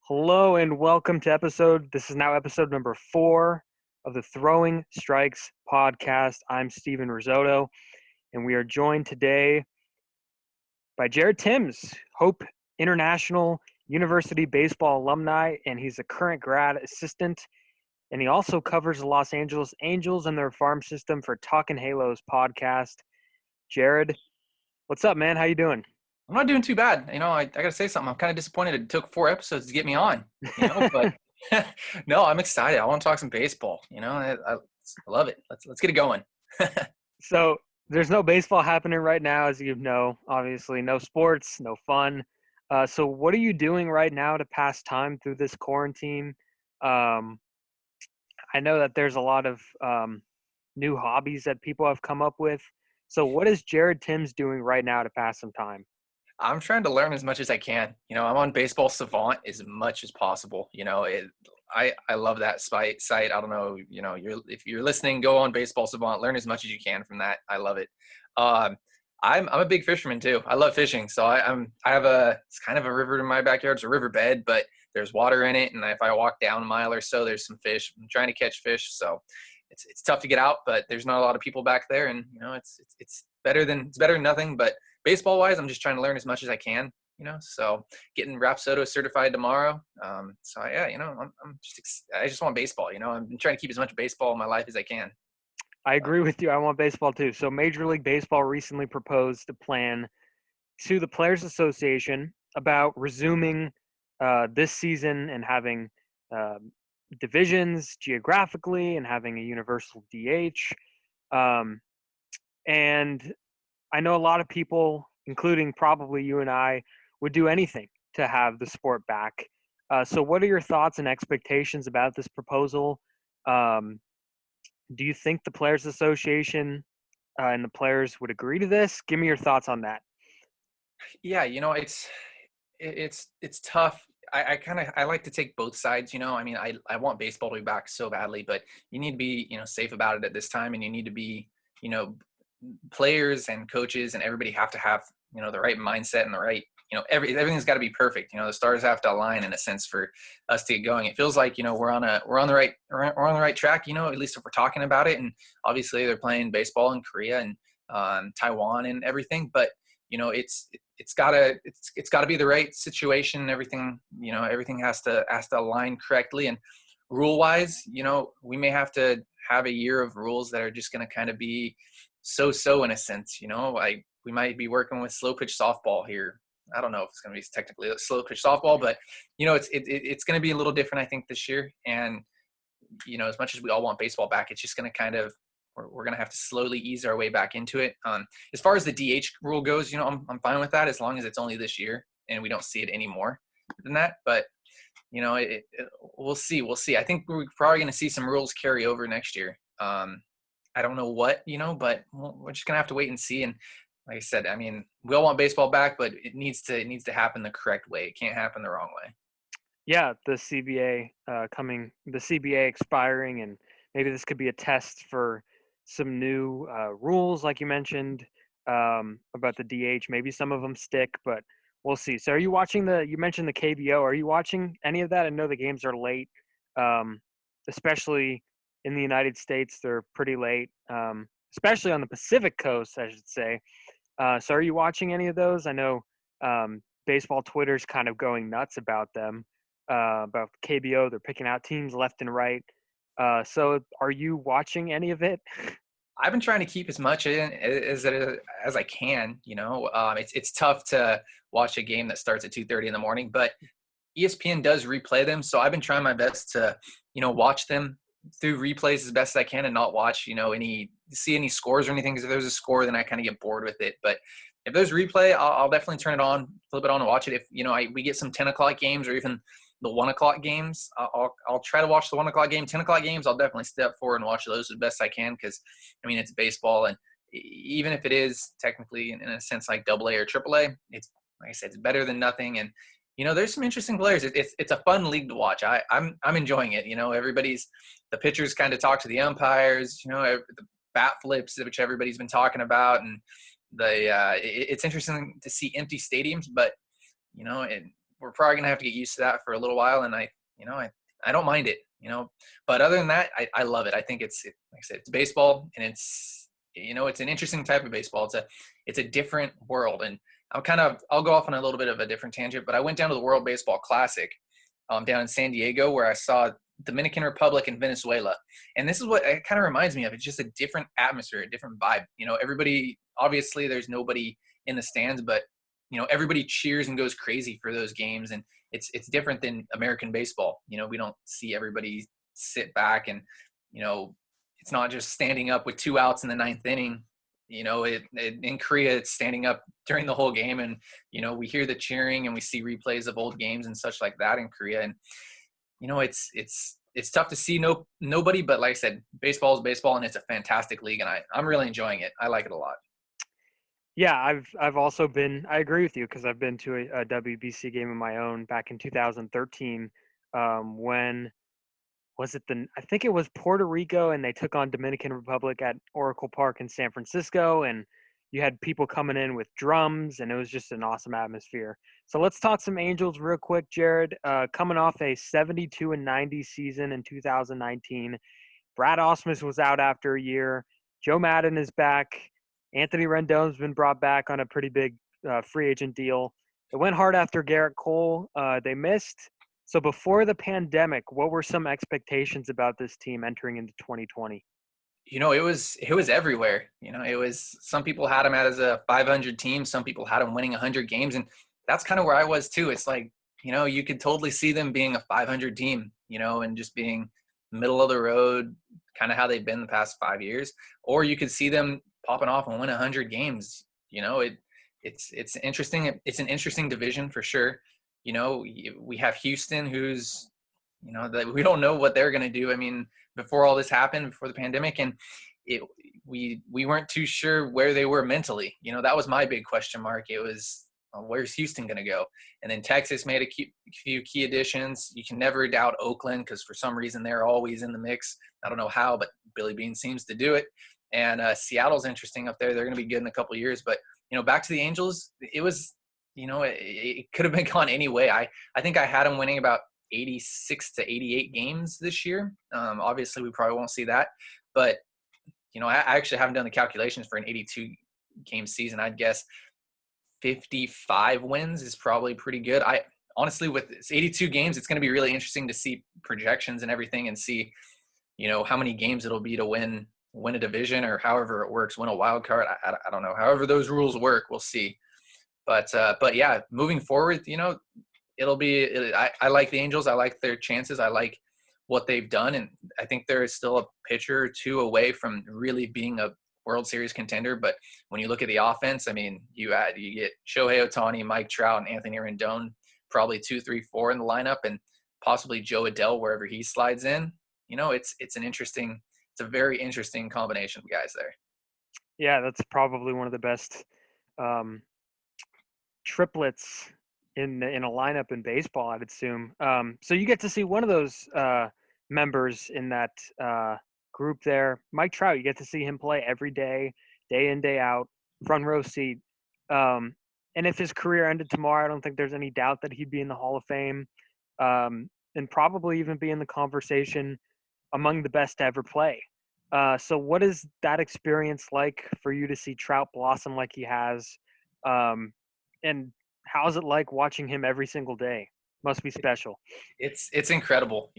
Hello and welcome to this is now episode number 4 of the Throwing Strikes podcast. I'm Steven Rissotto, and we are joined today by Jared Timms, Hope International University baseball alumni, and he's a current grad assistant, and he also covers the Los Angeles Angels and their farm system for Talkin Halos Podcast. Jared, what's up, man? How you doing? I'm not doing too bad. I got to say something. I'm kind of disappointed it took 4 episodes to get me on, but no, I'm excited. I want to talk some baseball. I love it. Let's get it going. So there's no baseball happening right now, as you know, obviously. No sports, no fun. So what are you doing right now to pass time through this quarantine? I know that there's a lot of new hobbies that people have come up with. So what is Jared Timms doing right now to pass some time? I'm trying to learn as much as I can. I'm on Baseball Savant as much as possible. I love that site. I don't know, if you're listening, go on Baseball Savant, learn as much as you can from that. I love it. I'm a big fisherman too. I love fishing. So it's kind of a river in my backyard. It's a riverbed, but there's water in it. And if I walk down a mile or so, there's some fish. I'm trying to catch fish. So it's tough to get out, but there's not a lot of people back there. And, it's better than nothing, but baseball wise, I'm just trying to learn as much as I can, so getting Rissotto certified tomorrow. I just want baseball, I'm trying to keep as much baseball in my life as I can. I agree with you. I want baseball too. So Major League Baseball recently proposed a plan to the Players Association about resuming this season and having divisions geographically and having a universal DH. And I know a lot of people, including probably you and I, would do anything to have the sport back. So what are your thoughts and expectations about this proposal? Do you think the Players Association and the players would agree to this? Give me your thoughts on that. Yeah, it's tough. I like to take both sides, I want baseball to be back so badly, but you need to be, safe about it at this time, and you need to be, players and coaches and everybody have to have, the right mindset and the right, everything's got to be perfect. The stars have to align in a sense for us to get going. It feels like, we're on the right track, at least if we're talking about it. And obviously they're playing baseball in Korea and Taiwan and everything, but it's gotta be the right situation and everything, everything has to align correctly. And rule wise, we may have to have a year of rules that are just going to kind of be so in a sense, we might be working with slow pitch softball here. I don't know if it's going to be technically a slow pitch softball, but it's going to be a little different, I think, this year. And, as much as we all want baseball back, it's just going to kind of, we're going to have to slowly ease our way back into it. As far as the DH rule goes, I'm fine with that as long as it's only this year and we don't see it anymore than that. But, we'll see. I think we're probably going to see some rules carry over next year. I don't know what, but we're just going to have to wait and see. And like I said, we all want baseball back, but it needs to happen the correct way. It can't happen the wrong way. Yeah, the CBA the CBA expiring, and maybe this could be a test for some new rules, like you mentioned, about the DH. Maybe some of them stick, but we'll see. So are you watching you mentioned the KBO. Are you watching any of that? I know the games are late, especially in the United States. They're pretty late, especially on the Pacific Coast, I should say. So are you watching any of those? I know baseball Twitter's kind of going nuts about them, about KBO. They're picking out teams left and right. So are you watching any of it? I've been trying to keep as much in as I can. It's tough to watch a game that starts at 2:30 in the morning, but ESPN does replay them. So I've been trying my best to, watch them through replays as best as I can and not watch, see any scores or anything. Because if there's a score, then I kind of get bored with it. But if there's replay, I'll definitely turn it on, flip it on and watch it. If, we get some 10 o'clock games or even the 1 o'clock games, I'll try to watch the 1 o'clock game. 10 o'clock games, I'll definitely step forward and watch those as best I can. Because, it's baseball. And even if it is technically in a sense like AA or AAA, it's, like I said, it's better than nothing. And, there's some interesting players. It's a fun league to watch. I'm enjoying it. The pitchers kind of talk to the umpires, the bat flips, which everybody's been talking about. And it's interesting to see empty stadiums, but, we're probably gonna have to get used to that for a little while, and I don't mind it, but other than that, I love it. I think like I said, it's baseball, and it's an interesting type of baseball. It's a different world, and I'll go off on a little bit of a different tangent, but I went down to the World Baseball Classic down in San Diego, where I saw Dominican Republic and Venezuela. And this is what it kind of reminds me of. It's just a different atmosphere, a different vibe. Everybody, obviously there's nobody in the stands, but everybody cheers and goes crazy for those games. And it's different than American baseball. We don't see everybody sit back and, it's not just standing up with 2 outs in the 9th inning. In Korea, it's standing up during the whole game, and we hear the cheering and we see replays of old games and such like that in Korea. And it's tough to see nobody, but like I said, baseball is baseball, and it's a fantastic league, and I'm really enjoying it. I like it a lot. Yeah, I've also been. I agree with you, because I've been to a WBC game of my own back in 2013. When was it? I think it was Puerto Rico, and they took on Dominican Republic at Oracle Park in San Francisco, and you had people coming in with drums, and it was just an awesome atmosphere. So let's talk some Angels real quick, Jared. Coming off a 72-90 season in 2019, Brad Ausmus was out after a year. Joe Madden is back. Anthony Rendon's been brought back on a pretty big free agent deal. It went hard after Garrett Cole. They missed. So before the pandemic, what were some expectations about this team entering into 2020? It was everywhere. It was, some people had them as a 500 team. Some people had them winning 100 games. And that's kind of where I was too. It's like, you could totally see them being a 500 team, and just being middle of the road, kind of how they've been the past 5 years. Or you could see them popping off and win 100 games. It's interesting. It's an interesting division for sure. We have Houston, who's, that we don't know what they're going to do. I mean, before all this happened, before the pandemic, and we weren't too sure where they were mentally. That was my big question mark. It was, where's Houston going to go? And then Texas made a few key additions. You can never doubt Oakland, because for some reason they're always in the mix. I don't know how, but Billy Beane seems to do it. And Seattle's interesting up there. They're going to be good in a couple of years. But, back to the Angels, it was, it could have been gone any way. I think I had them winning about 86 to 88 games this year. Obviously, we probably won't see that. But, I actually haven't done the calculations for an 82 game season. I'd guess 55 wins is probably pretty good. Honestly, with 82 games, it's going to be really interesting to see projections and everything, and see, how many games it'll be to win a division, or however it works, win a wild card. I don't know. However those rules work, we'll see. But yeah, moving forward, it'll be. I like the Angels. I like their chances. I like what they've done, and I think there is still a pitcher or two away from really being a World Series contender. But when you look at the offense, I mean, you get Shohei Ohtani, Mike Trout, and Anthony Rendon, probably 2, 3, 4 in the lineup, and possibly Joe Adell wherever he slides in. It's a very interesting combination of guys there. Yeah, that's probably one of the best triplets in a lineup in baseball, I'd assume. So you get to see one of those members in that group there. Mike Trout, you get to see him play every day in, day out, front row seat. And if his career ended tomorrow, I don't think there's any doubt that he'd be in the Hall of Fame, and probably even be in the conversation among the best to ever play. So what is that experience like for you to see Trout blossom like he has? And how's it like watching him every single day? Must be special. It's incredible.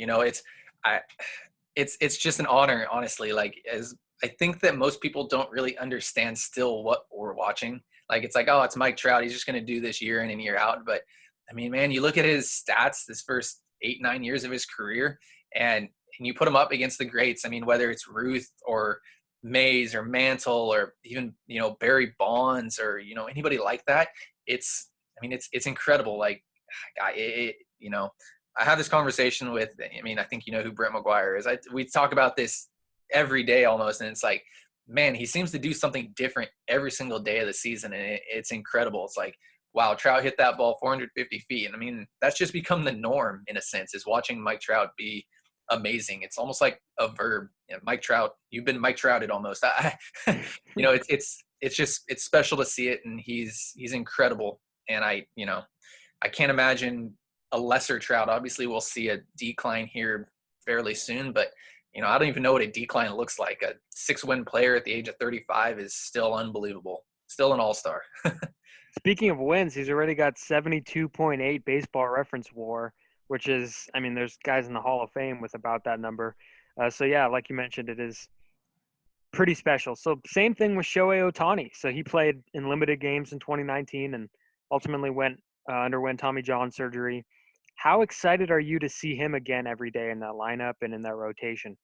It's just an honor, honestly. Like, as I think that most people don't really understand still what we're watching. Like, it's like, oh, it's Mike Trout. He's just going to do this year in and year out. But I mean, man, you look at his stats this first 8-9 years of his career, and you put him up against the greats. I mean, whether it's Ruth or Mays or Mantle, or even, Barry Bonds, or, anybody like that. It's incredible. Like, I have this conversation with, I think who Brent McGuire is. We talk about this every day almost, and it's like, man, he seems to do something different every single day of the season, and it's incredible. It's like, wow, Trout hit that ball 450 feet. And that's just become the norm in a sense, is watching Mike Trout be amazing. It's almost like a verb. Mike Trout, you've been Mike Trouted almost. It's special to see it, and he's incredible. And I can't imagine a lesser Trout. Obviously, we'll see a decline here fairly soon, but I don't even know what a decline looks like. A 6-win player at the age of 35 is still unbelievable. Still an all-star. Speaking of wins, he's already got 72.8 baseball reference WAR, which is, there's guys in the Hall of Fame with about that number. So yeah, like you mentioned, it is pretty special. So same thing with Shohei Ohtani. So he played in limited games in 2019 and ultimately underwent Tommy John surgery. How excited are you to see him again every day in that lineup and in that rotation?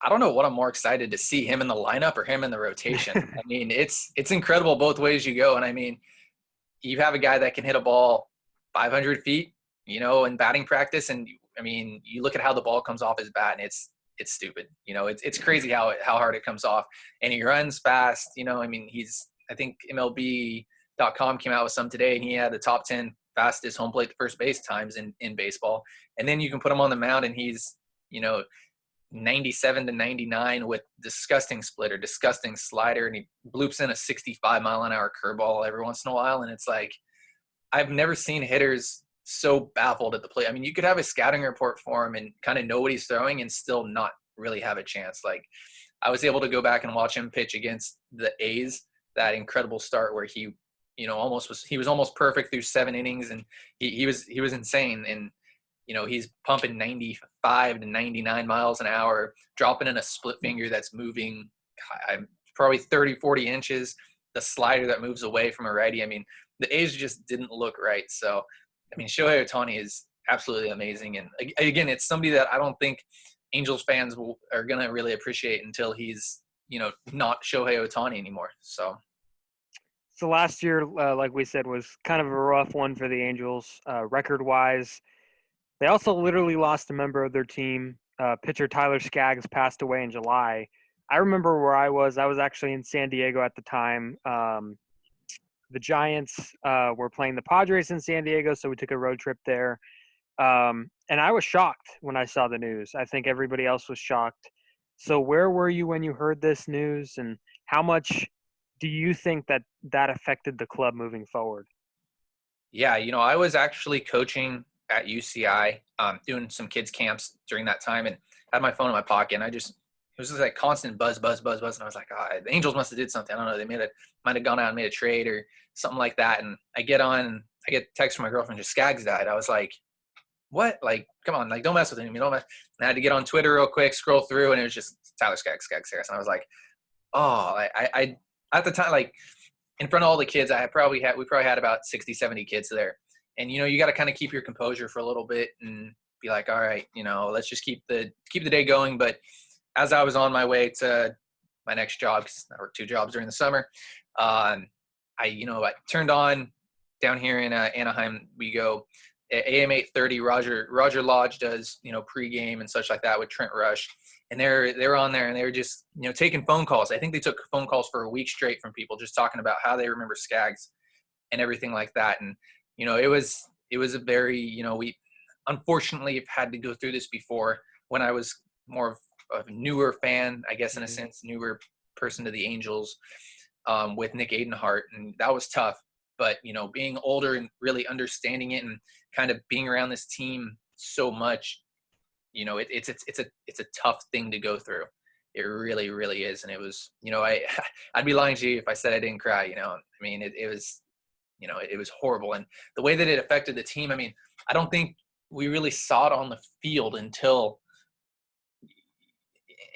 I don't know what I'm more excited to see, him in the lineup or him in the rotation. It's incredible both ways you go. And you have a guy that can hit a ball 500 feet, in batting practice. And you look at how the ball comes off his bat, and it's stupid. It's crazy how hard it comes off, and he runs fast. I think MLB.com came out with some today, and he had the top 10 fastest home plate to first base times in baseball. And then you can put him on the mound, and he's, 97 to 99 with disgusting splitter, disgusting slider, and he bloops in a 65-mile-an-hour curveball every once in a while. And it's like, I've never seen hitters so baffled at the plate. You could have a scouting report for him and kind of know what he's throwing and still not really have a chance. Like, I was able to go back and watch him pitch against the A's, that incredible start where he was almost perfect through 7 innings, and he was insane. And he's pumping 95 to 99 miles an hour, dropping in a split finger that's moving probably 30, 40 inches, the slider that moves away from a righty. The A's just didn't look right. So, Shohei Ohtani is absolutely amazing. And again, it's somebody that I don't think Angels fans are going to really appreciate until he's, not Shohei Ohtani anymore. So last year, like we said, was kind of a rough one for the Angels record-wise. They also literally lost a member of their team. Pitcher Tyler Skaggs passed away in July. I remember where I was. I was actually in San Diego at the time. The Giants were playing the Padres in San Diego, so we took a road trip there. And I was shocked when I saw the news. I think everybody else was shocked. So where were you when you heard this news, and how much do you think that affected the club moving forward? Yeah, I was actually coaching at UCI, doing some kids camps during that time, and had my phone in my pocket, and it was just like constant buzz, and I was like, the Angels must have did something. I don't know. They might have gone out and made a trade or something like that. And I get on, and I get a text from my girlfriend, just Skaggs died. I was like, what? Like, come on, like, don't mess with him. Don't mess. And I had to get on Twitter real quick, scroll through, and it was just Tyler Skaggs. And I was like, oh, I at the time, like, in front of all the kids, we probably had about 60, 70 kids there. And, you got to kind of keep your composure for a little bit and be like, all right, let's just keep the day going. But as I was on my way to my next job, because I worked 2 jobs during the summer, I turned on down here in Anaheim. We go AM 830. Roger Lodge does, pregame and such like that with Trent Rush. And they're on there, and they were just, taking phone calls. I think they took phone calls for a week straight from people just talking about how they remember Skaggs and everything like that. And, it was a very, we unfortunately have had to go through this before, when I was more of a newer fan, I guess, in a sense, newer person to the Angels, with Nick Adenhart. And that was tough. But, being older and really understanding it and kind of being around this team so much, it's a tough thing to go through. It really, really is. And it was, I'd be lying to you if I said I didn't cry. It was, it was horrible. And the way that it affected the team, I don't think we really saw it on the field until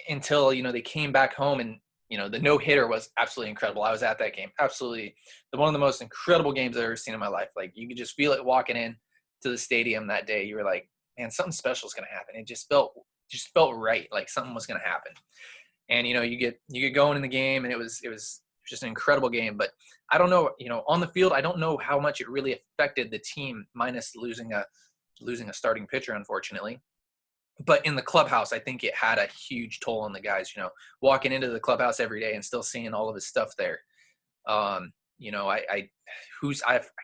they came back home. And the no-hitter was absolutely incredible. I was at that game. Absolutely one of the most incredible games I've ever seen in my life. Like, you could just feel it walking in to the stadium that day. You were like, man, something special is going to happen. It just felt right. Like something was going to happen. And, you get going in the game, and it was just an incredible game. But I don't know, on the field, I don't know how much it really affected the team, minus losing a starting pitcher, unfortunately. But in the clubhouse, I think it had a huge toll on the guys, walking into the clubhouse every day and still seeing all of his stuff there. I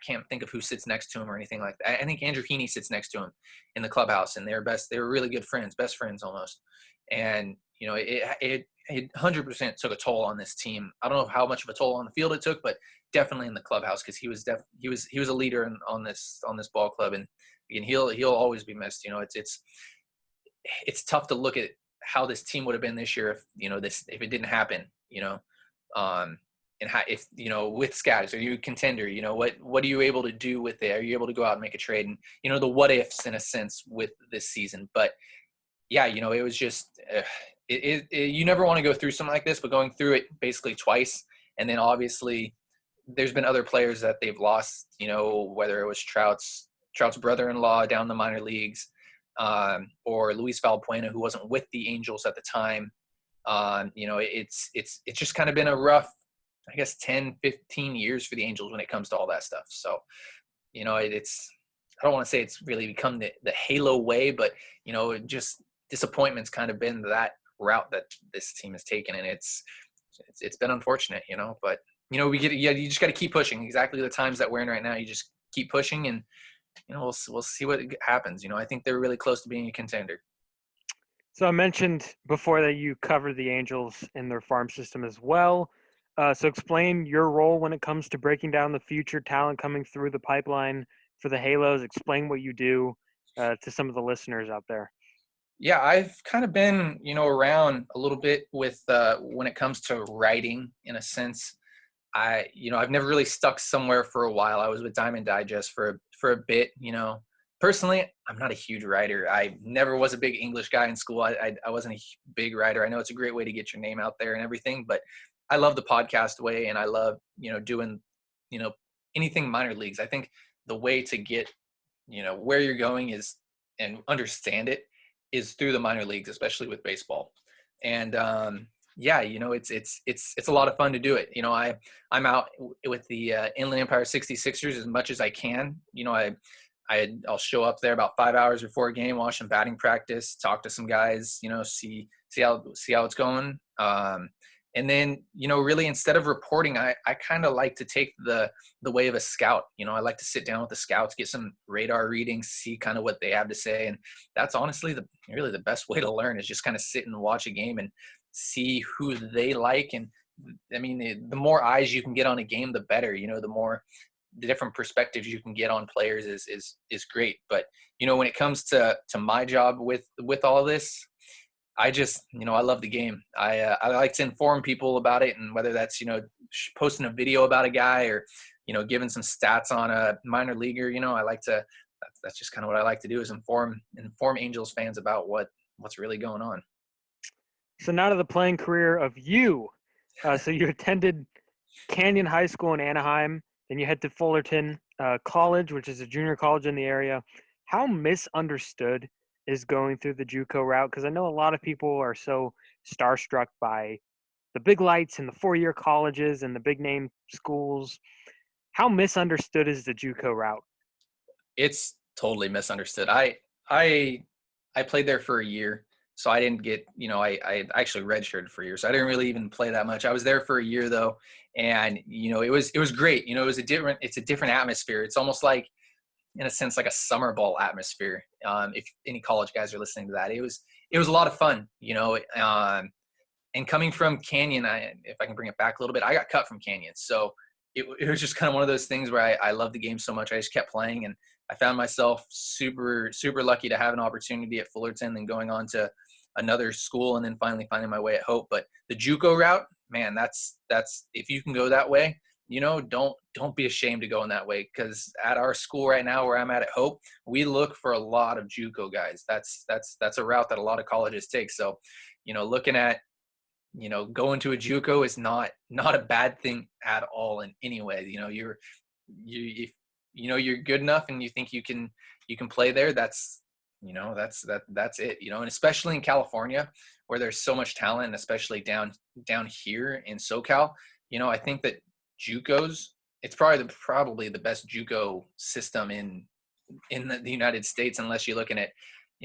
can't think of who sits next to him or anything like that. I think Andrew Heaney sits next to him in the clubhouse, and they were really good friends, best friends almost. And, it 100% took a toll on this team. I don't know how much of a toll on the field it took, but definitely in the clubhouse, because he was a leader on this ball club, and he'll always be missed. It's tough to look at how this team would have been this year if it didn't happen. And how, if with Skaggs, are you a contender? What are you able to do with it? Are you able to go out and make a trade? And the what ifs in a sense with this season, but yeah, it was just you never want to go through something like this, but going through it basically twice, and then obviously there's been other players that they've lost. Whether it was Trout's brother-in-law down the minor leagues, or Luis Valbuena, who wasn't with the Angels at the time. It's just kind of been a rough, I guess, 10, 15 years for the Angels when it comes to all that stuff. So, it's, I don't want to say it's really become the Halo way, but, just disappointment's kind of been that route that this team has taken. And it's been unfortunate, but, you just got to keep pushing. Exactly the times that we're in right now, you just keep pushing, and, we'll see what happens. I think they're really close to being a contender. So I mentioned before that you cover the Angels in their farm system as well. So explain your role when it comes to breaking down the future talent coming through the pipeline for the Halos. Explain what you do to some of the listeners out there. Yeah, I've kind of been, around a little bit with when it comes to writing, in a sense. I've never really stuck somewhere for a while. I was with Diamond Digest for a bit. Personally, I'm not a huge writer. I never was a big English guy in school. I wasn't a big writer. I know it's a great way to get your name out there and everything, but I love the podcast way, and I love, doing, anything minor leagues. I think the way to get, where you're going is, and understand it, is through the minor leagues, especially with baseball. And, yeah, it's a lot of fun to do it. I'm out with the Inland Empire 66ers as much as I can. I'll show up there about 5 hours before a game, watch some batting practice, talk to some guys, see how it's going. And then, really, instead of reporting, I kind of like to take the way of a scout. I like to sit down with the scouts, get some radar readings, see kind of what they have to say. And that's honestly really the best way to learn, is just kind of sit and watch a game and see who they like. And I mean, the more eyes you can get on a game, the better. The different perspectives you can get on players is great. But when it comes to my job with all of this, I just, I love the game. I like to inform people about it, and whether that's, posting a video about a guy, or, giving some stats on a minor leaguer, I like to, that's just kind of what I like to do, is inform Angels fans about what's really going on. So now to the playing career of you. So you attended Canyon High School in Anaheim, then you head to Fullerton College, which is a junior college in the area. How misunderstood is going through the JUCO route? Because I know a lot of people are so starstruck by the big lights and the four-year colleges and the big name schools. How misunderstood is the JUCO route? It's totally misunderstood. I played there for a year, so I didn't get, I actually redshirted for a year, so I didn't really even play that much. I was there for a year though, and it was great. It's a different atmosphere. It's almost like, in a sense, like a summer ball atmosphere. If any college guys are listening to that, it was a lot of fun, and coming from Canyon, if I can bring it back a little bit, I got cut from Canyon. So it was just kind of one of those things where I love the game so much. I just kept playing, and I found myself super, super lucky to have an opportunity at Fullerton, and going on to another school, and then finally finding my way at Hope. But the JUCO route, man, that's if you can go that way, don't be ashamed to go in that way, because at our school right now, where I'm at Hope, we look for a lot of JUCO guys. That's a route that a lot of colleges take. So, looking at, going to a JUCO is not a bad thing at all in any way. If you're good enough and you think you can play there, that's it. And especially in California, where there's so much talent, and especially down here in SoCal, I think that JUCOs, it's probably the best JUCO system in the United States, unless you're looking at,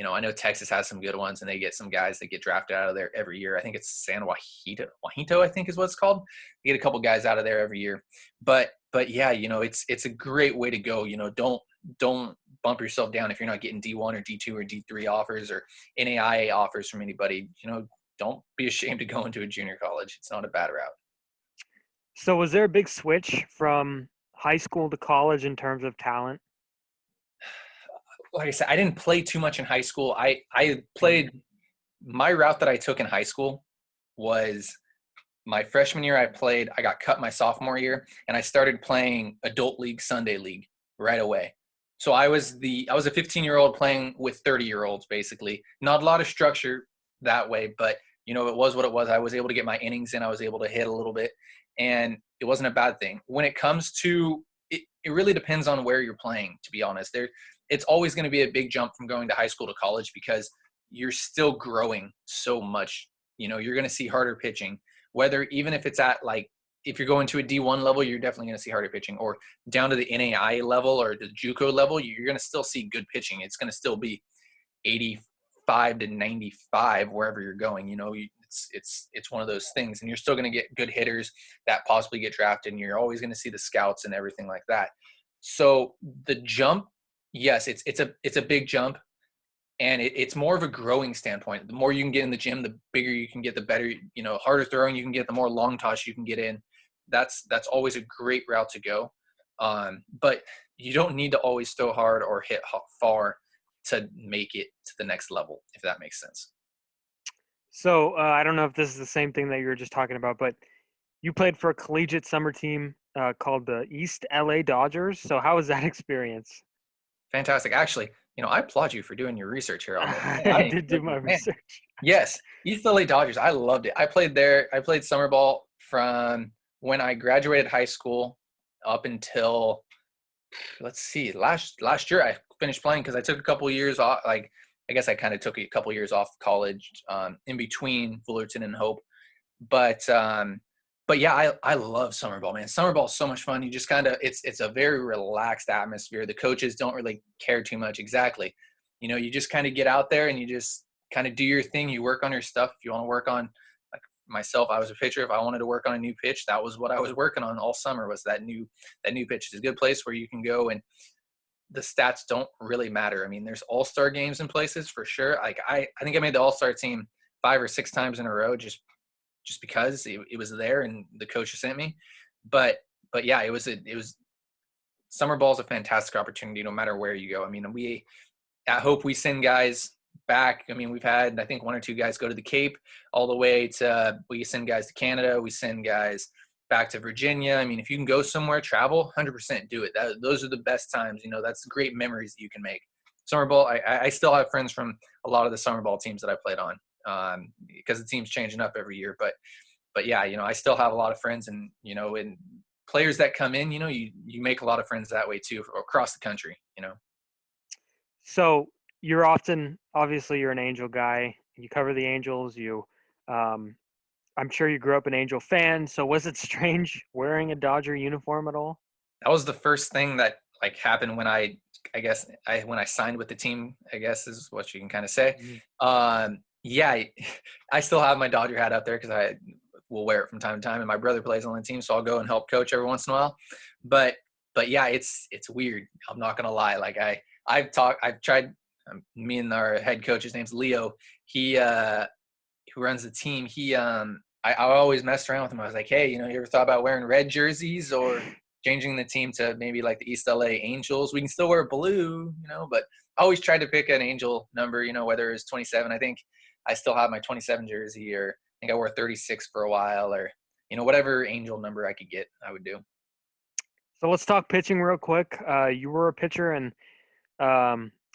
I know Texas has some good ones, and they get some guys that get drafted out of there every year. I think it's San Juanito, I think is what it's called. They get a couple guys out of there every year. But yeah, it's a great way to go. Don't bump yourself down if you're not getting D1 or D2 or D3 offers or NAIA offers from anybody. Don't be ashamed to go into a junior college. It's not a bad route. So was there a big switch from high school to college in terms of talent? Like I said, I didn't play too much in high school. I Mm. played my route that I took in high school was my freshman year. I got cut my sophomore year, and I started playing adult league, Sunday league right away. So I was a 15-year-old playing with 30-year-olds, basically. Not a lot of structure that way, but it was what it was. I was able to get my innings in. I was able to hit a little bit, and it wasn't a bad thing. When it comes to it, it really depends on where you're playing, to be honest. It's always going to be a big jump from going to high school to college because you're still growing so much. You're going to see harder pitching, whether even if it's at like, if you're going to a D1 level, you're definitely going to see harder pitching, or down to the NAI level or the JUCO level, you're going to still see good pitching. It's going to still be 85 to 95 wherever you're going. It's one of those things, and you're still going to get good hitters that possibly get drafted, and you're always going to see the scouts and everything like that. So the jump, yes, it's a big jump, and it's more of a growing standpoint. The more you can get in the gym, the bigger you can get, the better, harder throwing you can get, the more long toss you can get in. That's always a great route to go. But you don't need to always throw hard or hit far to make it to the next level, if that makes sense. So I don't know if this is the same thing that you were just talking about, but you played for a collegiate summer team called the East LA Dodgers. So how was that experience? Fantastic. Actually, I applaud you for doing your research here on this. I did do my Man, research. yes, East LA Dodgers. I loved it. I played there. I played summer ball from when I graduated high school up until, let's see, last year I finished playing because I took a couple years off. Like, I guess I kind of took a couple years off college in between Fullerton and Hope. But yeah, I love summer ball, man. Summer ball is so much fun. You just kind of, it's a very relaxed atmosphere. The coaches don't really care too much. Exactly. You just kind of get out there and you just kind of do your thing. You work on your stuff. If you want to work on, like myself, I was a pitcher. If I wanted to work on a new pitch, that was what I was working on all summer, was that new pitch. It's a good place where you can go, and the stats don't really matter. I mean, there's all-star games in places for sure. Like I think I made the all-star team 5 or 6 times in a row, just because it was there and the coach sent me. But yeah, it was summer ball is a fantastic opportunity no matter where you go. I mean, we at Hope, we send guys back. I mean, we've had, I think, 1 or 2 guys go to the Cape, all the way to, we send guys to Canada. We send guys back to Virginia. I mean, if you can go somewhere, travel, 100% do it. Those are the best times. That's great memories that you can make. Summer ball, I still have friends from a lot of the summer ball teams that I played on, because the team's changing up every year. But yeah, I still have a lot of friends, and and players that come in, you make a lot of friends that way too, across the country. So you're obviously you're an Angel guy. You cover the Angels. Um, I'm sure you grew up an Angel fan. So was it strange wearing a Dodger uniform at all? That was the first thing that like happened when when I signed with the team, I guess is what you can kind of say. Yeah, I still have my Dodger hat up there because I will wear it from time to time, and my brother plays on the team, so I'll go and help coach every once in a while. But yeah, it's weird. I'm not gonna lie. Like I've tried. Me and our head coach, his name's Leo. He who runs the team. I always messed around with him. I was like, hey, you ever thought about wearing red jerseys or changing the team to maybe like the East LA Angels? We can still wear blue, but I always tried to pick an Angel number, whether it's 27. I think I still have my 27 jersey, or I think I wore 36 for a while, or, whatever Angel number I could get, I would do. So let's talk pitching real quick. You were a pitcher, and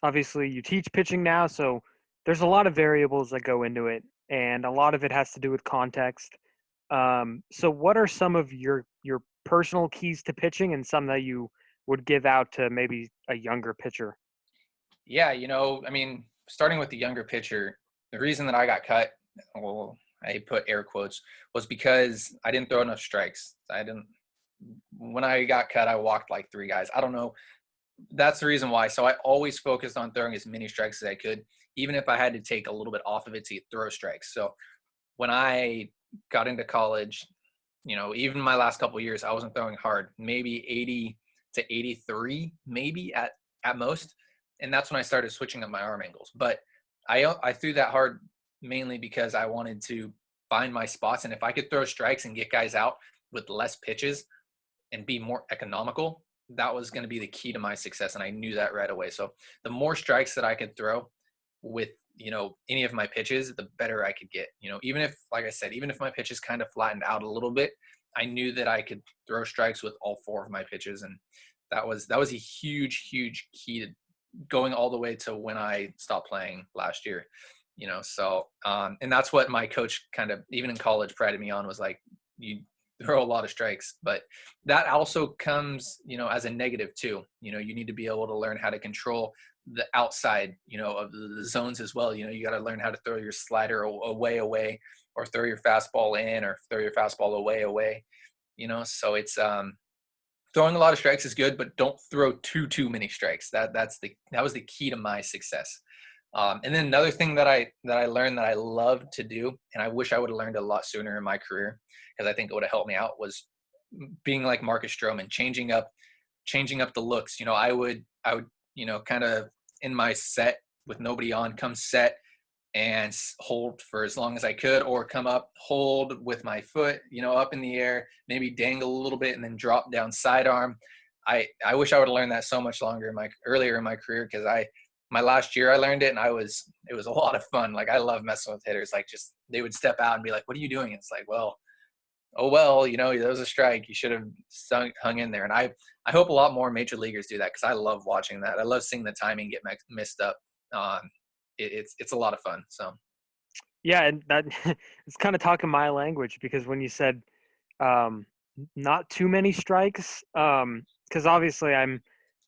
obviously you teach pitching now. So there's a lot of variables that go into it, and a lot of it has to do with context. So what are some of your personal keys to pitching, and some that you would give out to maybe a younger pitcher? Yeah, I mean, starting with the younger pitcher, the reason that I got cut, well, I put air quotes, was because I didn't throw enough strikes. When I got cut, I walked like 3 guys. I don't know. That's the reason why. So I always focused on throwing as many strikes as I could, even if I had to take a little bit off of it to throw strikes. So when I got into college, even my last couple of years, I wasn't throwing hard, maybe 80 to 83, maybe at most. And that's when I started switching up my arm angles. But I threw that hard mainly because I wanted to find my spots. And if I could throw strikes and get guys out, with less pitches and be more economical, that was going to be the key to my success. And I knew that right away. So the more strikes that I could throw with, any of my pitches, the better I could get. Even if, like I said, even if my pitches kind of flattened out a little bit, I knew that I could throw strikes with all 4 of my pitches. And that was a huge, huge key to going all the way to when I stopped playing last year. So and that's what my coach kind of, even in college, prided me on, was like, you throw a lot of strikes. But that also comes, as a negative too. You need to be able to learn how to control the outside, of the zones as well. You got to learn how to throw your slider away, or throw your fastball in, or throw your fastball away. So it's throwing a lot of strikes is good, but don't throw too many strikes. That was the key to my success. And then another thing that I learned that I love to do, and I wish I would have learned a lot sooner in my career, because I think it would have helped me out, was being like Marcus Stroman, changing up the looks. I would kind of in my set with nobody on, come set and hold for as long as I could, or come up, hold with my foot, up in the air, maybe dangle a little bit and then drop down sidearm. I wish I would have learned that so much earlier in my career, because my last year I learned it, and it was a lot of fun. Like, I love messing with hitters. Like, just, they would step out and be like, "What are you doing?" It's like, well, that was a strike. You should have hung in there. And I hope a lot more major leaguers do that, because I love watching that. I love seeing the timing get messed up. It's a lot of fun. So Yeah, and that it's kind of talking my language, because when you said not too many strikes, because obviously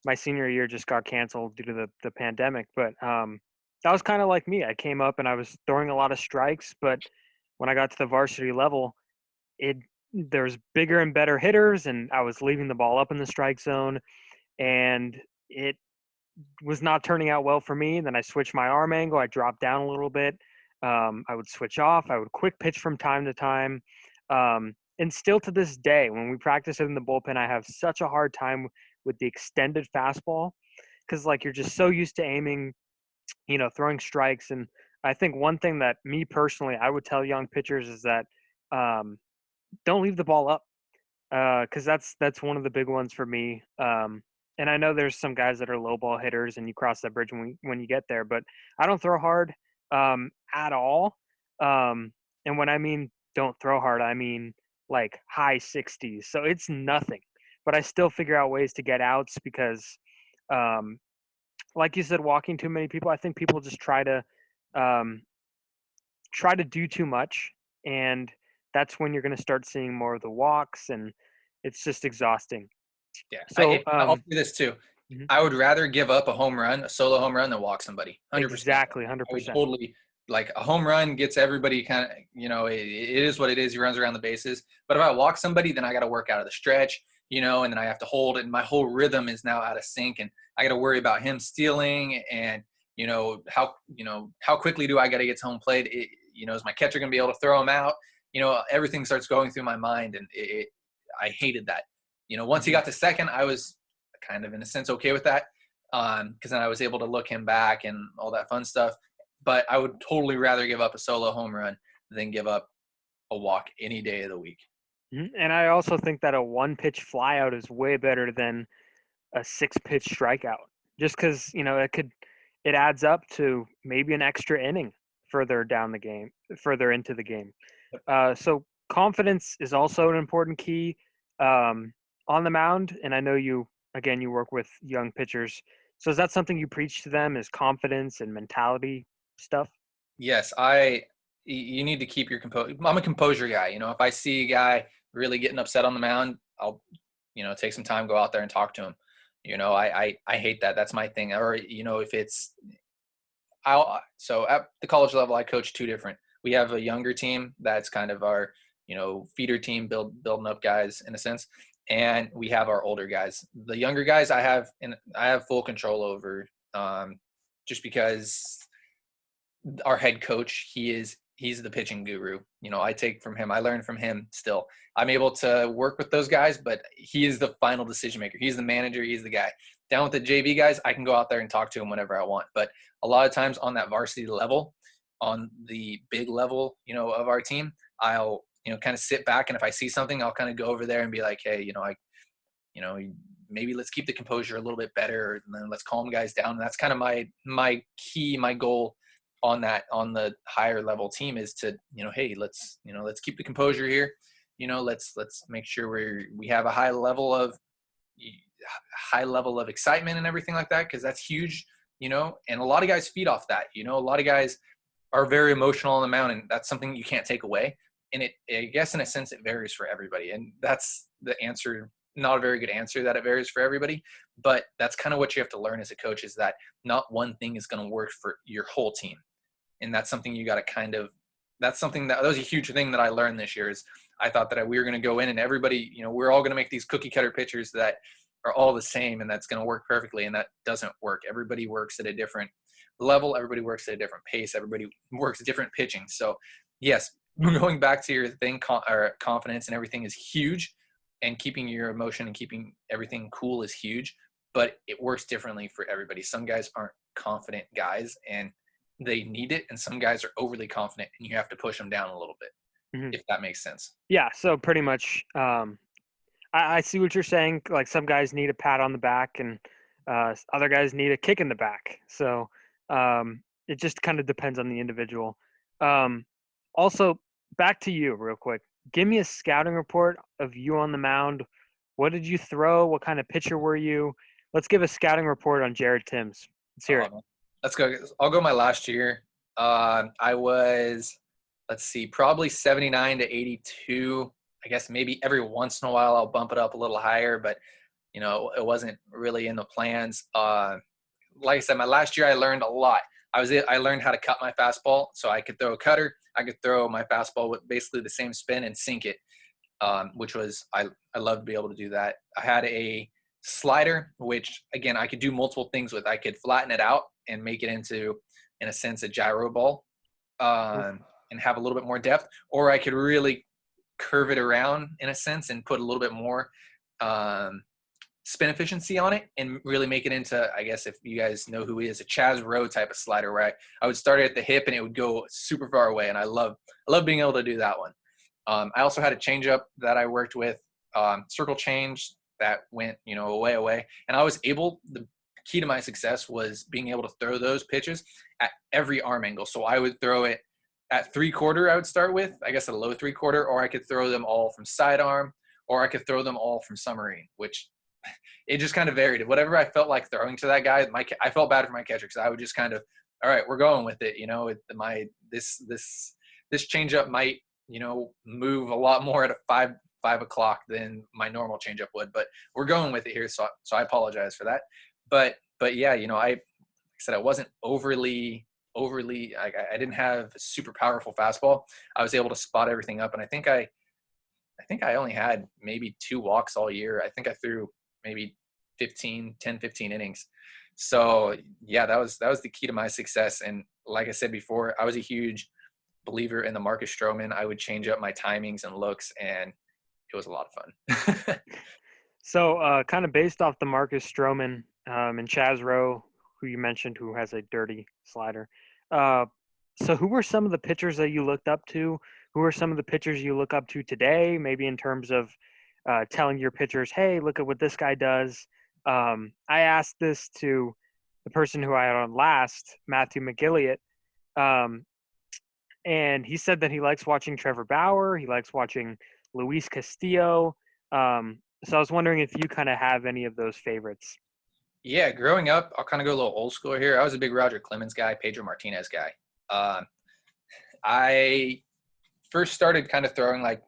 my senior year just got canceled due to the pandemic, but that was kind of like me. I came up and I was throwing a lot of strikes, but when I got to the varsity level, there's bigger and better hitters, and I was leaving the ball up in the strike zone, and it was not turning out well for me. Then I switched my arm angle. I dropped down a little bit. I would switch off. I would quick pitch from time to time. And still to this day, when we practice it in the bullpen, I have such a hard time with the extended fastball, because like, you're just so used to aiming, throwing strikes. And I think one thing that me personally, I would tell young pitchers is that don't leave the ball up, because that's one of the big ones for me. And I know there's some guys that are low ball hitters, and you cross that bridge when you get there. But I don't throw hard at all. And when I mean don't throw hard, I mean like high 60s. So it's nothing. But I still figure out ways to get outs, because, like you said, walking too many people, I think people just try to do too much, and that's when you're going to start seeing more of the walks, and it's just exhausting. yeah. So I'll do this too. Mhm. I would rather give up a solo home run, than walk somebody. 100%. Exactly, I would 100%. totally, like, a home run gets everybody kind of, it is what it is. He runs around the bases. But if I walk somebody, then I got to work out of the stretch, and then I have to hold it. And my whole rhythm is now out of sync. And I got to worry about him stealing, and, how quickly do I got to get to home plate? Is my catcher going to be able to throw him out? Everything starts going through my mind, and I hated that. Once he got to second, I was kind of, in a sense, okay with that, because then I was able to look him back and all that fun stuff. But I would totally rather give up a solo home run than give up a walk any day of the week. And I also think that a 1-pitch flyout is way better than a 6-pitch strikeout, just because it adds up to maybe an extra inning further into the game. So confidence is also an important key on the mound. And I know you work with young pitchers. So is that something you preach to them, is confidence and mentality stuff? Yes, you need to keep your composure. I'm a composure guy. If I see a guy really getting upset on the mound, I'll, take some time, go out there and talk to him. I hate that. That's my thing. Or, if it's, so at the college level, I coach 2 different. We have a younger team that's kind of our, feeder team, building up guys in a sense. And we have our older guys. The younger guys I have full control over, just because our head coach, he's the pitching guru. I take from him, I learn from him still. I'm able to work with those guys, but he is the final decision maker. He's the manager. He's the guy. Down with the JV guys, I can go out there and talk to him whenever I want. But a lot of times on that varsity level, on the big level, of our team, I'll kind of sit back. And if I see something, I'll kind of go over there and be like, hey, maybe let's keep the composure a little bit better, and then let's calm guys down. And that's kind of my goal on the higher level team is to, hey, let's keep the composure here. Let's make sure we have a high level of excitement and everything like that, because that's huge, and a lot of guys feed off that. A lot of guys are very emotional on the mound, and that's something you can't take away. And I guess in a sense it varies for everybody, and that's the answer. Not a very good answer that it varies for everybody, but that's kind of what you have to learn as a coach, is that not one thing is going to work for your whole team. And that's something you got to that was a huge thing that I learned this year. Is I thought that we were going to go in and everybody, we're all going to make these cookie cutter pitchers that are all the same, and that's going to work perfectly. And that doesn't work. Everybody works at a different level. Everybody works at a different pace. Everybody works different pitching. So yes, going back to your thing, confidence and everything is huge, and keeping your emotion and keeping everything cool is huge, but it works differently for everybody. Some guys aren't confident guys and they need it, and some guys are overly confident and you have to push them down a little bit, if that makes sense. Yeah, so pretty much I see what you're saying. Like, some guys need a pat on the back, and other guys need a kick in the back. So it just kind of depends on the individual. Also, back to you real quick. Give me a scouting report of you on the mound. What did you throw? What kind of pitcher were you? Let's give a scouting report on Jared Timms. Let's hear it. Let's go. I'll go my last year. I was, probably 79 to 82. I guess maybe every once in a while I'll bump it up a little higher, but it wasn't really in the plans. Like I said, my last year I learned a lot. I learned how to cut my fastball, so I could throw a cutter. I could throw my fastball with basically the same spin and sink it, which was I love to be able to do that. I had a slider, which again I could do multiple things with. I could flatten it out and make it into, in a sense, a gyro ball, and have a little bit more depth, or I could really curve it around in a sense and put a little bit more spin efficiency on it and really make it into, I guess if you guys know who he is, a Chaz Rowe type of slider, where I would start it at the hip and it would go super far away. And I love being able to do that one. I also had a changeup that I worked with, circle change that went, away. And I was able, the key to my success was being able to throw those pitches at every arm angle. So I would throw it at 3/4, I would start with, I guess, a low 3/4, or I could throw them all from sidearm, or I could throw them all from submarine, which it just kind of varied. Whatever I felt like throwing to that guy, I felt bad for my catcher, because I would just kind of, all right, we're going with it. This changeup might, move a lot more at a 5 o'clock than my normal changeup would, but we're going with it here. So I apologize for that. But yeah, like I said, I wasn't overly, I didn't have a super powerful fastball. I was able to spot everything up. And I think I only had maybe 2 walks all year. I think I threw maybe 15 innings. So yeah, that was the key to my success. And like I said before, I was a huge believer in the Marcus Stroman. I would change up my timings and looks, and it was a lot of fun. So kind of based off the Marcus Stroman and Chaz Rowe, who you mentioned, who has a dirty slider. So who were some of the pitchers that you looked up to? Who are some of the pitchers you look up to today, maybe in terms of telling your pitchers, hey, look at what this guy does? I asked this to the person who I had on last, Matthew McGilliot, and he said that he likes watching Trevor Bauer. He likes watching Luis Castillo. So I was wondering if you kind of have any of those favorites. Yeah, growing up, I'll kind of go a little old school here. I was a big Roger Clemens guy, Pedro Martinez guy. I first started kind of throwing like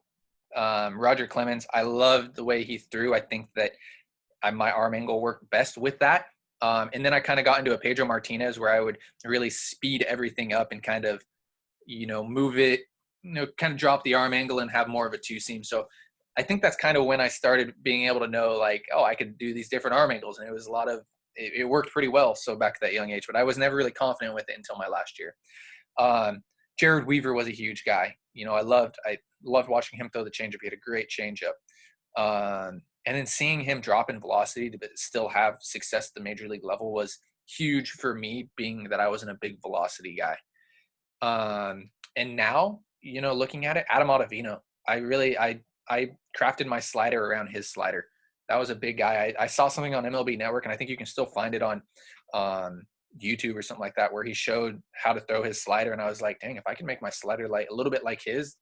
Roger Clemens. I loved the way he threw. I think that my arm angle worked best with that. And then I kind of got into a Pedro Martinez where I would really speed everything up and kind of, move it, kind of drop the arm angle and have more of a 2-seam. So I think that's kind of when I started being able to know, like, oh, I could do these different arm angles. And it was it worked pretty well. So back at that young age, but I was never really confident with it until my last year. Jared Weaver was a huge guy. I loved watching him throw the changeup. He had a great changeup. And then seeing him drop in velocity to still have success at the major league level was huge for me, being that I wasn't a big velocity guy. And now, looking at it, Adam Ottavino, I crafted my slider around his slider. That was a big guy. I saw something on MLB Network, and I think you can still find it on YouTube or something like that, where he showed how to throw his slider. And I was like, dang, if I can make my slider like a little bit like his,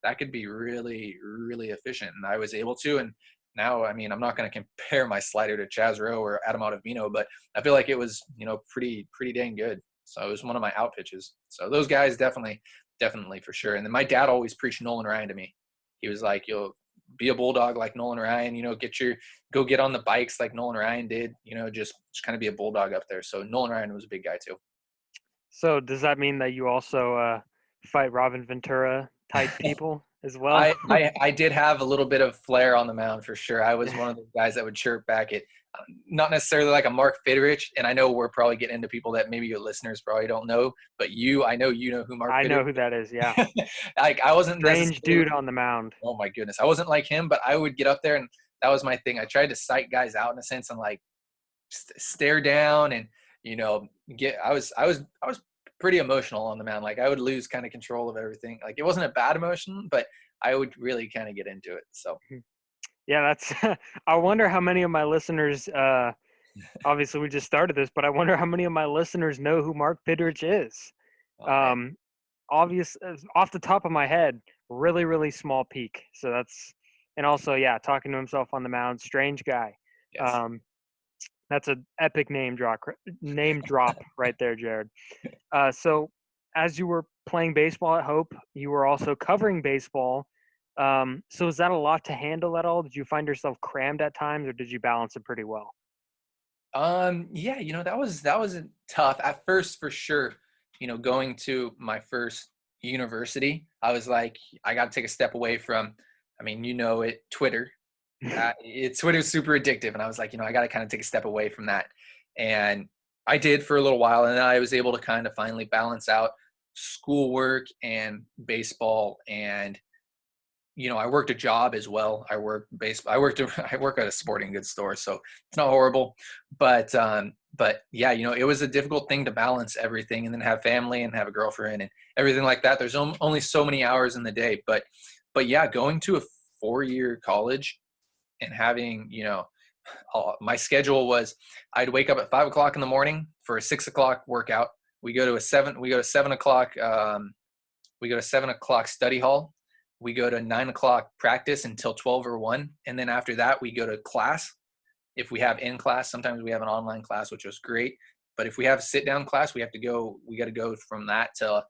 that could be really, really efficient. And I was able to. And now, I mean, I'm not going to compare my slider to Chaz Rowe or Adam Ottavino, but I feel like it was, pretty dang good. So it was one of my out pitches. So those guys definitely for sure. And then my dad always preached Nolan Ryan to me. He was like, you'll be a bulldog like Nolan Ryan, go get on the bikes like Nolan Ryan did, just kind of be a bulldog up there. So Nolan Ryan was a big guy too. So does that mean that you also fight Robin Ventura type people as well? I did have a little bit of flair on the mound for sure. I was one of the guys that would chirp back at, not necessarily like a Mark Fidrich, and I know we're probably getting into people that maybe your listeners probably don't know, but I know you know who Mark Fidrich is. I know who that is, yeah. Like I wasn't strange dude on the mound. Oh my goodness, I wasn't like him, but I would get up there, and that was my thing. I tried to psych guys out in a sense and like stare down and I was pretty emotional on the mound. Like I would lose kind of control of everything. Like it wasn't a bad emotion, but I would really kind of get into it. So yeah, that's I wonder how many of my listeners obviously we just started this, but I wonder how many of my listeners know who Mark Fidrich is. Obvious off the top of my head, really, really small peak. So that's, and also, yeah, talking to himself on the mound, strange guy. Yes. That's an epic name drop right there, Jared. So as you were playing baseball at Hope, you were also covering baseball. So is that a lot to handle at all? Did you find yourself crammed at times, or did you balance it pretty well? Yeah, that was tough at first for sure. Going to my first university, I was like, I got to take a step away from, Twitter. Twitter's super addictive, and I was like, I got to kind of take a step away from that. And I did for a little while, and then I was able to kind of finally balance out schoolwork and baseball. And I worked a job as well. I work at a sporting goods store, so it's not horrible. But yeah, it was a difficult thing to balance everything, and then have family and have a girlfriend and everything like that. There's only so many hours in the day. But yeah, going to a 4-year college and having, my schedule was I'd wake up at 5 o'clock in the morning for a 6 o'clock workout. We go to 7 o'clock. We go to 7 o'clock study hall. We go to 9 o'clock practice until 12 or 1. And then after that, we go to class. If we have in class, sometimes we have an online class, which was great. But if we have a sit down class, we got to go from that till,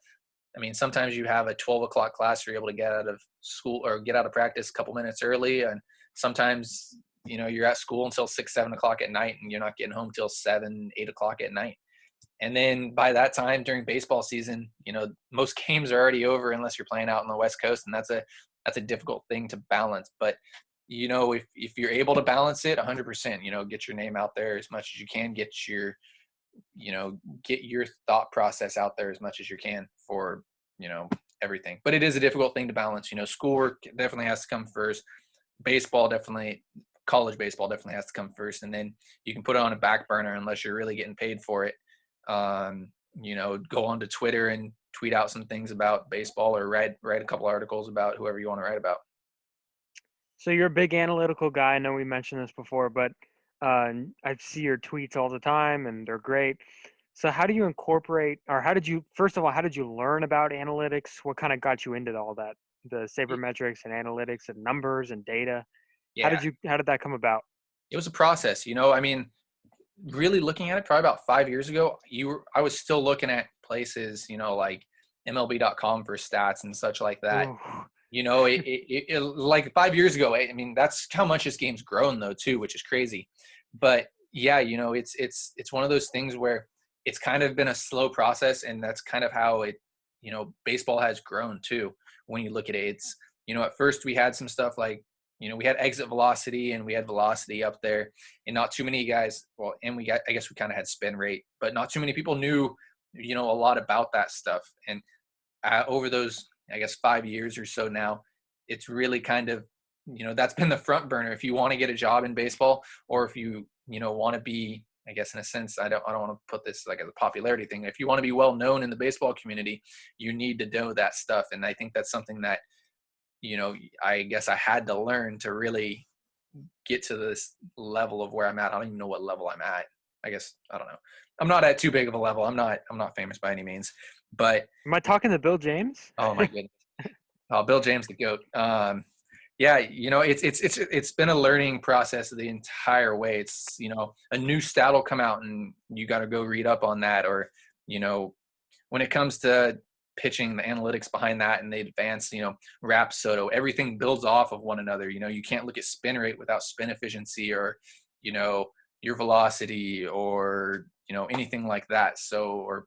sometimes you have a 12 o'clock class, you're able to get out of school or get out of practice a couple minutes early. And sometimes, you're at school until 6, 7 o'clock at night, and you're not getting home till 7, 8 o'clock at night. And then by that time during baseball season, most games are already over unless you're playing out on the West Coast. And that's a difficult thing to balance. But, if you're able to balance it 100%, get your name out there as much as you can, get your thought process out there as much as you can for, everything. But it is a difficult thing to balance. Schoolwork definitely has to come first. College baseball definitely has to come first. And then you can put it on a back burner unless you're really getting paid for it. Go onto Twitter and tweet out some things about baseball, or write a couple articles about whoever you want to write about. So you're a big analytical guy. I know we mentioned this before, but I see your tweets all the time, and they're great. So how do you incorporate, or how did you learn about analytics? What kind of got you into all that, the sabermetrics and analytics and numbers and data? Yeah. How did that come about? It was a process, really looking at it probably about 5 years ago. I was still looking at places, like MLB.com for stats and such like that. Ooh. Like 5 years ago, that's how much this game's grown though too, which is crazy. But yeah, it's one of those things where it's kind of been a slow process, and that's kind of how it, baseball has grown too. When you look at it, it's, at first we had some stuff like, we had exit velocity and we had velocity up there, and not too many guys, I guess we kind of had spin rate, but not too many people knew, a lot about that stuff. And over those, I guess, 5 years or so now, it's really kind of, that's been the front burner. If you want to get a job in baseball, or if you, want to be, I guess in a sense, I don't want to put this like as a popularity thing. If you want to be well known in the baseball community, you need to know that stuff. And I think that's something that I guess I had to learn to really get to this level of where I'm at. I don't even know what level I'm at. I guess, I don't know. I'm not at too big of a level. I'm not famous by any means, but Am I talking to Bill James? oh my goodness. Oh, Bill James, the GOAT. Yeah, it's been a learning process the entire way. It's, a new stat will come out and you got to go read up on that. Or, when it comes to pitching, the analytics behind that and the advanced, Rissotto, everything builds off of one another. You can't look at spin rate without spin efficiency or, your velocity or, anything like that. So, or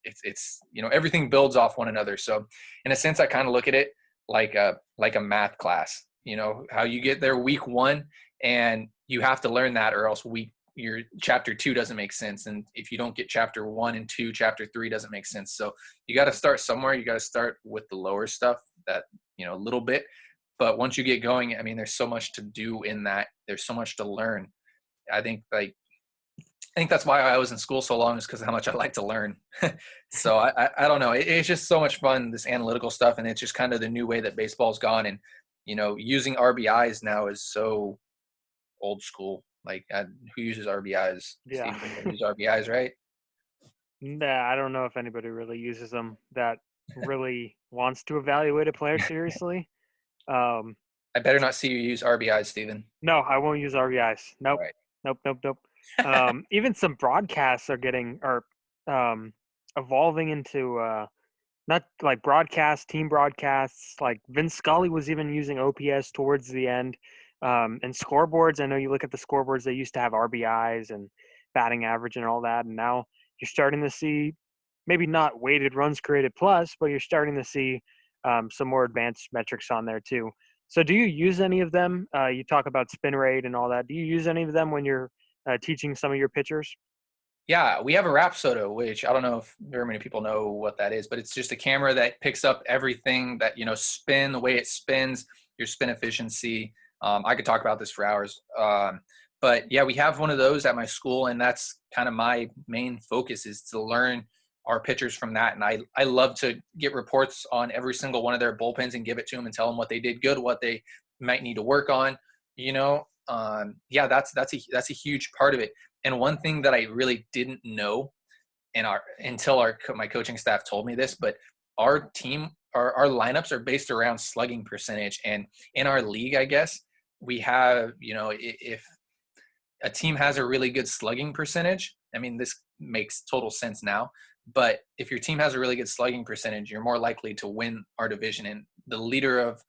it's everything builds off one another. So in a sense, I kind of look at it like a math class, how you get there week 1 and you have to learn that, or else your chapter 2 doesn't make sense. And if you don't get chapter 1 and 2, chapter 3 doesn't make sense. So you got to start somewhere. You got to start with the lower stuff, that, a little bit. But once you get going, I mean, there's so much to do in that. There's so much to learn. I think that's why I was in school so long, is because of how much I like to learn. So I don't know. It's just so much fun, this analytical stuff. And it's just kind of the new way that baseball's gone. And, using RBIs now is so old school. Like, who uses RBIs? Yeah. Steve, use RBIs, right? Nah, I don't know if anybody really uses them that really wants to evaluate a player seriously. I better not see you use RBIs, Steven. No, I won't use RBIs. Nope. Right. Nope. Even some broadcasts are evolving into not like team broadcasts. Like Vince Scully was even using OPS towards the end. And scoreboards, I know you look at the scoreboards, they used to have RBIs and batting average and all that. And now you're starting to see maybe not weighted runs created plus, but you're starting to see some more advanced metrics on there too. So do you use any of them? You talk about spin rate and all that. Do you use any of them when you're teaching some of your pitchers? Yeah, we have a Rissotto, which I don't know if very many people know what that is, but it's just a camera that picks up everything that, spin, the way it spins, your spin efficiency. I could talk about this for hours. But yeah, we have one of those at my school, and that's kind of my main focus, is to learn our pitchers from that. And I love to get reports on every single one of their bullpens and give it to them and tell them what they did good, what they might need to work on, yeah, that's a huge part of it. And one thing that I really didn't know until my coaching staff told me this, but our team, our lineups are based around slugging percentage. And in our league, I guess, we have, if a team has a really good slugging percentage, I mean, this makes total sense now, but if your team has a really good slugging percentage, you're more likely to win our division. And the leader of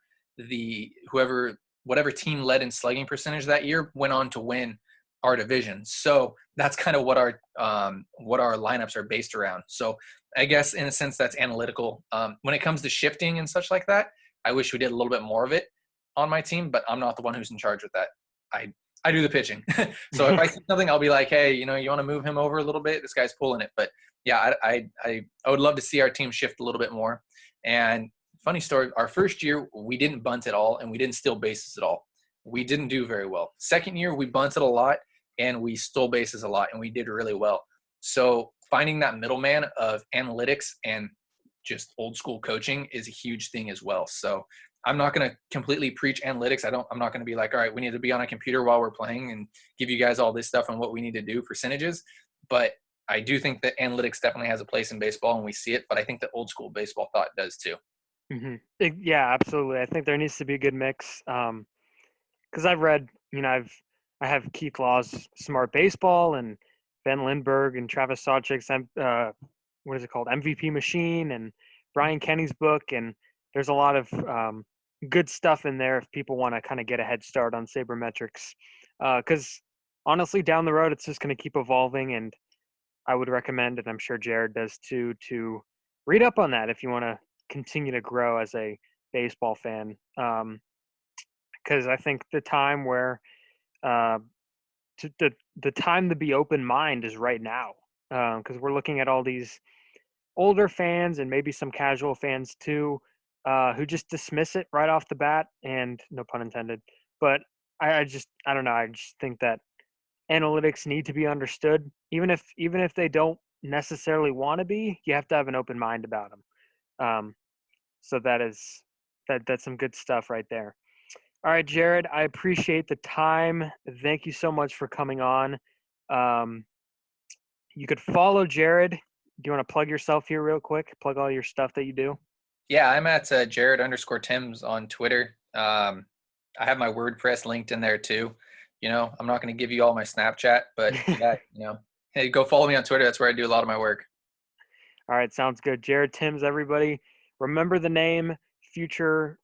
whatever team led in slugging percentage that year went on to win our division. So that's kind of what our lineups are based around. So I guess in a sense that's analytical. When it comes to shifting and such like that, I wish we did a little bit more of it on my team, but I'm not the one who's in charge with that. I do the pitching. So if I see something, I'll be like, hey, you want to move him over a little bit? This guy's pulling it. But yeah, I would love to see our team shift a little bit more. And funny story, our first year, we didn't bunt at all, and we didn't steal bases at all. We didn't do very well. Second year, we bunted a lot, and we stole bases a lot, and we did really well. So finding that middleman of analytics and just old school coaching is a huge thing as well. So I'm not going to completely preach analytics. I'm not going to be like, all right, we need to be on a computer while we're playing and give you guys all this stuff on what we need to do, percentages. But I do think that analytics definitely has a place in baseball, and we see it. But I think that old school baseball thought does too. Mm-hmm. Yeah, absolutely. I think there needs to be a good mix. Because I've read, I have Keith Law's Smart Baseball and Ben Lindbergh and Travis Sawchick's what is it called, MVP Machine, and Brian Kenny's book, and there's a lot of good stuff in there if people want to kind of get a head start on sabermetrics. Because honestly, down the road, it's just going to keep evolving, and I would recommend, and I'm sure Jared does too, to read up on that if you want to continue to grow as a baseball fan. Because I think the time where the time to be open mind is right now. Because we're looking at all these older fans and maybe some casual fans too, who just dismiss it right off the bat, and no pun intended. But I don't know. I just think that analytics need to be understood, even if they don't necessarily want to be. You have to have an open mind about them. So That's some good stuff right there. All right, Jared, I appreciate the time. Thank you so much for coming on. You could follow Jared. Do you want to plug yourself here real quick? Plug all your stuff that you do. Yeah, I'm at Jared_Tims on Twitter. I have my WordPress linked in there too. I'm not going to give you all my Snapchat, but yeah, hey, go follow me on Twitter. That's where I do a lot of my work. All right, sounds good. Jared Tims, everybody. Remember the name, future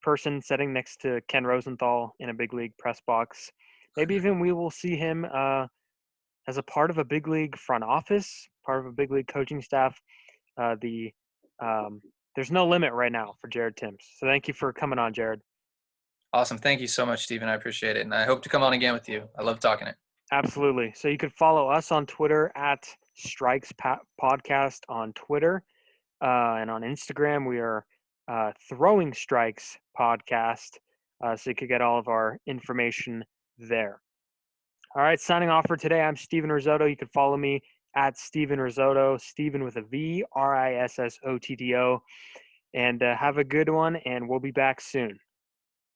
person sitting next to Ken Rosenthal in a big league press box. Maybe even we will see him as a part of a big league front office, part of a big league coaching staff. There's no limit right now for Jared Tims. So thank you for coming on, Jared. Awesome. Thank you so much, Stephen. I appreciate it. And I hope to come on again with you. I love talking it. Absolutely. So you could follow us on Twitter at Strikes Podcast on Twitter. And on Instagram, we are Throwing Strikes Podcast. So you could get all of our information there. All right, signing off for today. I'm Steven Rissotto. You can follow me at Steven Rissotto, Steven with a V, Rissotto. And have a good one, and we'll be back soon.